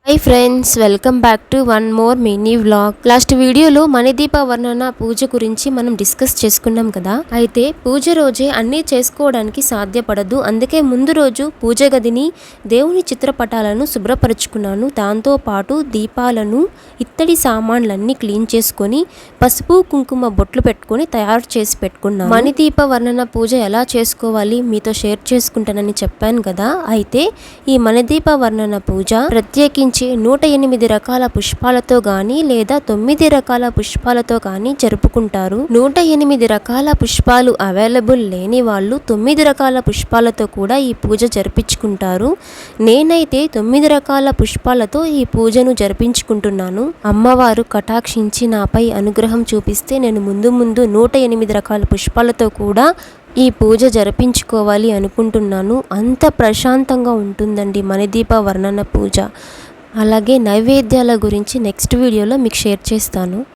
Hi friends, welcome back to one more mini vlog. Last వీడియోలో మణిదీప వర్ణన పూజ గురించి మనం డిస్కస్ చేసుకున్నాం కదా. అయితే పూజ రోజే అన్నీ చేసుకోవడానికి సాధ్యపడదు. అందుకే ముందు రోజు పూజ గదిని, దేవుని చిత్రపటాలను శుభ్రపరుచుకున్నాను. దాంతో పాటు దీపాలను, ఇత్తడి సామాన్లన్నీ క్లీన్ చేసుకొని పసుపు కుంకుమ బొట్లు పెట్టుకొని తయారు చేసి పెట్టుకున్నాను. మణిదీప వర్ణన పూజ ఎలా చేసుకోవాలి మీతో షేర్ చేసుకుంటానని చెప్పాను కదా. అయితే ఈ మణిదీప వర్ణన పూజ ప్రత్యేకించి 108 రకాల పుష్పాలతో గాని లేదా 9 రకాల పుష్పాలతో కానీ జరుపుకుంటారు. 108 రకాల పుష్పాలు అవైలబుల్ లేని వాళ్ళు 9 రకాల పుష్పాలతో కూడా ఈ పూజ జరిపించుకుంటారు. నేనైతే 9 రకాల పుష్పాలతో ఈ పూజను జరిపించుకుంటున్నాను. అమ్మవారు కటాక్షించి నాపై అనుగ్రహం చూపిస్తే నేను ముందు 108 రకాల పుష్పాలతో కూడా ఈ పూజ జరిపించుకోవాలి అనుకుంటున్నాను. అంత ప్రశాంతంగా ఉంటుందండి మణిదీప వర్ణన పూజ. అలాగే నైవేద్యాల గురించి నెక్స్ట్ వీడియోలో మీకు షేర్ చేస్తాను.